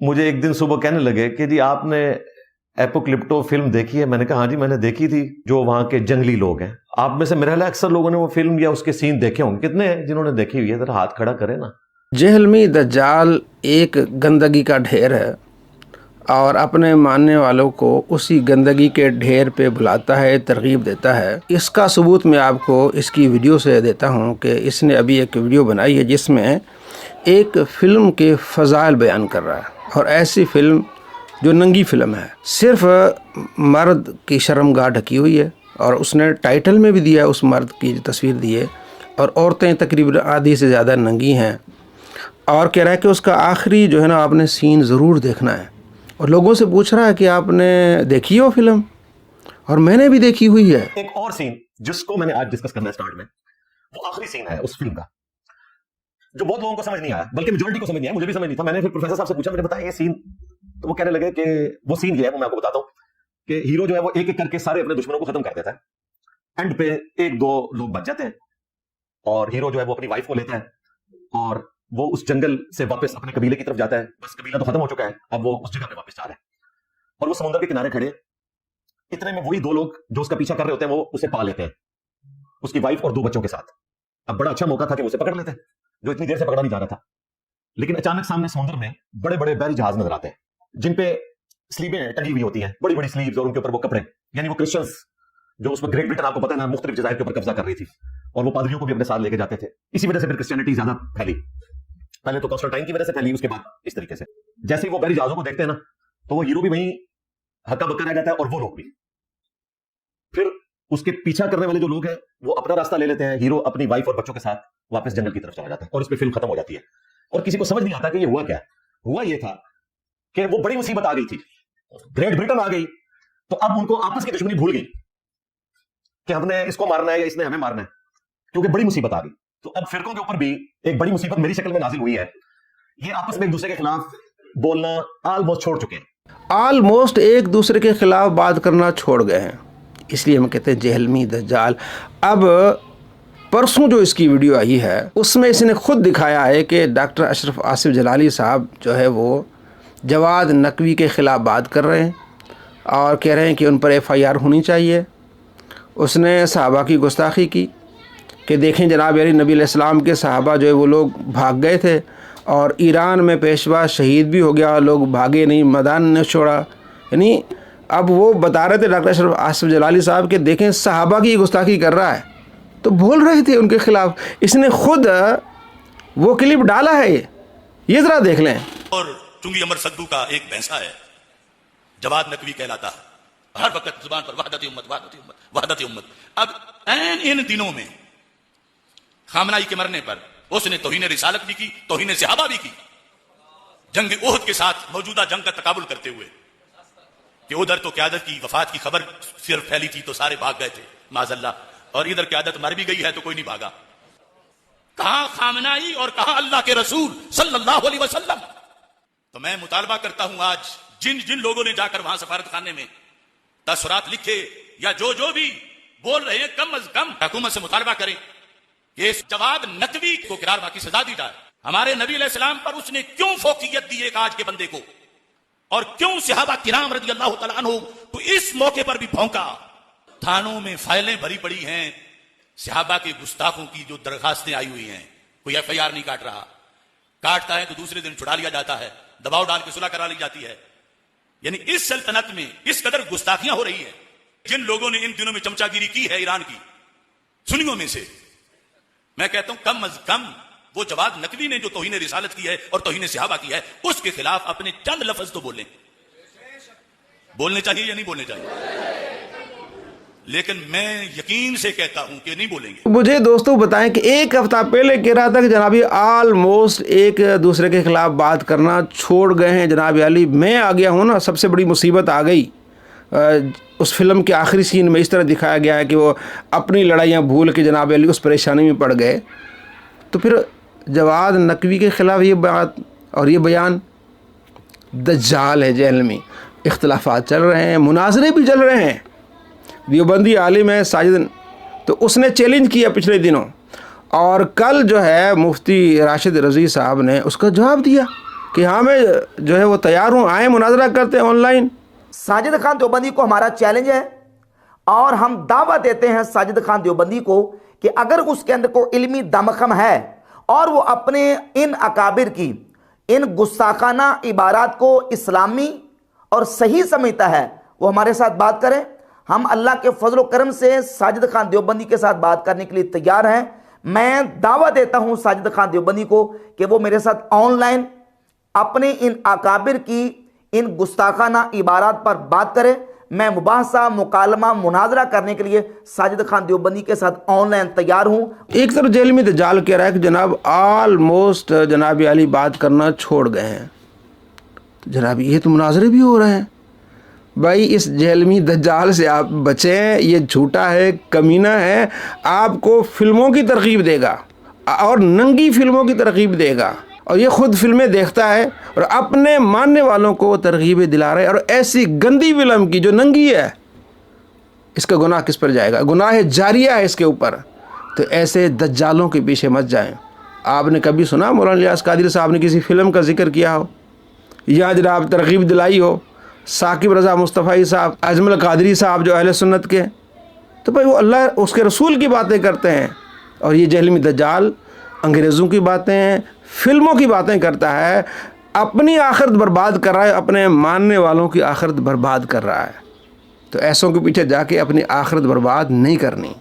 मुझे एक दिन सुबह कहने लगे कि जी आपने एपोक्लिप्टो फिल्म देखी है? मैंने कहा हाँ जी मैंने देखी थी। जो वहां के जंगली लोग हैं, आप में से मेरे ख्याल अक्सर लोगों ने वो फिल्म या उसके सीन देखे होंगे। कितने हैं जिन्होंने देखी हुई है? जरा हाथ खड़ा करें ना। जेहलमी दज्जाल एक गंदगी का ढेर है और अपने मानने वालों को उसी गंदगी के ढेर पे बुलाता है, तरगीब देता है। इसका सबूत मैं आपको इसकी वीडियो से देता हूँ कि इसने अभी एक वीडियो बनाई है जिसमें एक फ़िल्म के फ़ज़ाइल बयान कर रहा है। और ऐसी फ़िल्म जो नंगी फ़िल्म है, सिर्फ़ मर्द की शर्मगाह ढकी हुई है और उसने टाइटल में भी दिया उस मर्द की तस्वीर दी है और औरतें तकरीबन आधी से ज़्यादा नंगी हैं। और कह रहा है कि उसका आखिरी जो है ना आपने सीन ज़रूर देखना है। और लोगों से पूछ रहा है कि आपने देखी हो फिल्म? और मैंने भी देखी हुई है। एक और सीन जिसको मैंने आज डिस्कस करना है स्टार्ट में, वो आखिरी सीन है उस फिल्म का, जो बहुत लोगों को समझ नहीं आया, बल्कि मेजॉरिटी को समझ नहीं आया, मुझे भी समझ नहीं था। मैंने फिर प्रोफेसर साहब से पूछा, मैंने बताया ये सीन, तो वो कहने लगे कि वो सीन ये है, वो मैं आपको बताता हूँ कि हीरो जो है वो एक एक करके सारे अपने दुश्मनों को खत्म कर देता है। एंड पे एक दो लोग बच जाते हैं और हीरो जो है वो अपनी वाइफ को लेता है और वो उस जंगल से वापस अपने कबीले की तरफ जाता है। बस कबीला तो खत्म हो चुका है, अब वो उस जगह पे वापस जा रहा है और वो समुद्र के किनारे खड़े। इतने में वही दो लोग जो उसका पीछा कर रहे होते हैं वो उसे पा लेते हैं, उसकी वाइफ और दो बच्चों के साथ। अब बड़ा अच्छा मौका था कि उसे पकड़ लेते हैं, जो इतनी देर से पकड़ा नहीं जा रहा था। लेकिन अचानक सामने समुद्र में बड़े बड़े बहरी जहाज नजर आते हैं जिन पे स्लीवें टंगी हुई होती हैं, बड़ी बड़ी स्लीव्स, और उनके ऊपर वो कपड़े, यानी वो क्रिश्चियंस जो उसमें ग्रेट ब्रिटेन आपको पता है ना मुख्तलिफ जजायर के ऊपर कब्जा कर रही थी और वो पादरियों को भी अपने साथ लेके जाते थे। इसी वजह से फिर क्रिश्चियनिटी ज्यादा फैली। पहले तो कॉन्स्टेंटाइन की वजह से फैली, उसके बाद इस तरीके से। जैसे ही वो बहरी जहाजों को देखते हैं ना तो वो हीरो भी वहीं हक्का बक्का रह जाता है और वो लोग भी। फिर उसके पीछा करने वाले जो लोग हैं वो अपना रास्ता ले लेते हैं, हीरो अपनी वाइफ और बच्चों के साथ वापस जंगल की तरफ चला जाता है और इस पे फिल्म खत्म हो जाती है। और किसी को समझ नहीं आता कि ये हुआ क्या। हुआ ये था कि वो बड़ी मुसीबत आ गई थी, ग्रेट ब्रिटेन आ गई, तो अब उनको आपस की दुश्मनी भूल गई कि हमने इसको मारना है या इसने हमें मारना है, क्योंकि बड़ी मुसीबत आ गई। तो अब फिरकों के ऊपर भी एक बड़ी मुसीबत मेरी शक्ल में नाजिल हुई है। ये आपस में एक दूसरे के खिलाफ बोलना ऑलमोस्ट छोड़ चुके हैं। ऑलमोस्ट एक दूसरे के खिलाफ बात करना छोड़ गए हैं, इसलिए हम कहते हैं जेहलमी दज्जाल। अब परसों जो इसकी वीडियो आई है उसमें इसने खुद दिखाया है कि डॉक्टर अशरफ आसिफ जलाली साहब जो है वो जवाद नकवी के ख़िलाफ़ बात कर रहे हैं और कह रहे हैं कि उन पर FIR होनी चाहिए। उसने सहाबा की गुस्ताखी की कि देखें जनाब अली नबी अलैहिस्सलाम के सहाबा जो है वो लोग भाग गए थे और ईरान में पेशवा शहीद भी हो गया, लोग भागे नहीं, मैदान ने छोड़ा। यानी अब वो बता रहे थे डॉक्टर अशरफ आसिफ जलाली साहब कि देखें सहाबा की गुस्ताखी कर रहा है, तो बोल रहे थे उनके ख़िलाफ़। इसने खुद वो क्लिप डाला है, ये ज़रा देख लें। और चुंगी अमर सद्दू का एक भैंसा है, जवाद नकवी कहलाता है, हर वक्त जुबान पर वहदत उम्मत, वहदत उम्मत, वहदत उम्मत। अब इन दिनों में खामनाई के मरने पर उसने तौहीन रिसालत भी की, तौहीन सहाबा भी की, जंग ओहद के साथ मौजूदा जंग का तकाबुल करते हुए कि उधर तो क़यादत की वफात की खबर सिर्फ फैली थी तो सारे भाग गए थे माज़अल्लाह, और इधर क़यादत मर भी गई है तो कोई नहीं भागा। कहां खामनाई और कहां अल्लाह के रसूल सल्लल्लाहु अलैहि वसल्लम। तो मैं मुतालबा करता हूं आज जिन जिन लोगों ने जाकर वहां सफारत खाने में तसरात लिखे या जो भी बोल रहे हैं, कम अज कम हुकूमत से मुतालबा करें कि इस जवाद नकवी को किरारवा की सजा दी जाए। हमारे नबी अलैहिस्सलाम पर उसने क्यों फोकियत दी एक आज के बंदे को, और क्यों सहाबा किराम रज़ी अल्लाह तआला अन्हु तो इस मौके पर भी भौंका। थानों में फाइलें भरी पड़ी हैं सहाबा के गुस्ताखों की, जो दरखास्तें आई हुई हैं, कोई FIR नहीं काट रहा, काटता है तो दूसरे दिन छुड़ा लिया जाता है, दबाव डाल के सुलह करा ली जाती है। यानी इस सल्तनत में इस कदर गुस्ताखियां हो रही है। जिन लोगों ने इन दिनों में चमचागिरी की है ईरान की सुन्नियों में से, मैं कहता हूं कम अज कम वो जवाद नकवी ने जो तौहीन रिसालत की है और तौहीन सहाबा की है उसके खिलाफ अपने चंद लफ्ज तो बोलें। बोलने चाहिए या नहीं बोलने चाहिए? लेकिन मैं यकीन से कहता हूं कि नहीं बोलेंगे। मुझे दोस्तों बताएं कि एक हफ्ता पहले कह रहा था कि जनाब ऑलमोस्ट एक दूसरे के खिलाफ बात करना छोड़ गए हैं जनाब अली। मैं आ गया हूं ना, सबसे बड़ी मुसीबत आ गई। उस फिल्म के आखिरी सीन में इस तरह दिखाया गया है कि वो अपनी लड़ाइयाँ भूल के जनाब अली उस परेशानी में पड़ गए। तो फिर जवाद नकवी के ख़िलाफ़ ये बात और ये बयान दज्जाल है, जेहलमी। इख्तलाफात चल रहे हैं, मुनाजरे भी चल रहे हैं। देवबंदी आलिम है साजिद, तो उसने चैलेंज किया पिछले दिनों, और कल जो है मुफ्ती राशिद रज़ी साहब ने उसका जवाब दिया कि हाँ मैं जो है वो तैयार हूँ, आए मुनाजरा करते हैं ऑनलाइन। साजिद खान देवबंदी को हमारा चैलेंज है और हम दावा देते हैं साजिद खान देवबंदी को कि अगर उसके अंदर कोई इल्मी दमखम है और वो अपने इन अकाबिर की इन गुस्ताखाना इबारात को इस्लामी और सही समझता है, वो हमारे साथ बात करें। हम अल्लाह के फजल करम से साजिद खान देवबंदी के साथ बात करने के लिए तैयार हैं। मैं दावा देता हूं साजिद खान देवबंदी को कि वो मेरे साथ ऑनलाइन अपने इन अकाबिर की इन गुस्ताखाना इबारात पर बात करे। मैं मुबाहसा, मुकालमा, मुनाजरा करने के लिए साजिद खान देवबंदी के साथ ऑनलाइन तैयार हूं। एक तरफ जेहलमी दज्जाल कह रहा है कि जनाब ऑलमोस्ट जनाब अली बात करना छोड़ गए हैं, तो जनाब ये तो मुनाजरे भी हो रहे हैं। भाई इस जेहलमी दज्जाल से आप बचें, ये झूठा है, कमीना है, आपको फिल्मों की तरकीब देगा और नंगी फिल्मों की तरकीब देगा, और ये खुद फिल्में देखता है और अपने मानने वालों को तरगीबें दिला रहा है। और ऐसी गंदी फिल्म की जो नंगी है, इसका गुनाह किस पर जाएगा? गुनाह जारिया है इसके ऊपर। तो ऐसे दज्जालों के पीछे मत जाएं। आपने कभी सुना मौलाना इलियास कादरी साहब ने किसी फिल्म का जिक्र किया हो या जनाब तरगीब दिलाई हो? साकिब रज़ा मुस्तफ़ाई साहब, अजमल कादरी साहब जो अहले सुन्नत के, तो भाई वो अल्लाह उसके रसूल की बातें करते हैं, और ये जेहलमी दज्जाल अंग्रेज़ों की बातें, फिल्मों की बातें करता है, अपनी आखिरत बर्बाद कर रहा है, अपने मानने वालों की आखिरत बर्बाद कर रहा है। तो ऐसों के पीछे जाके अपनी आखिरत बर्बाद नहीं करनी।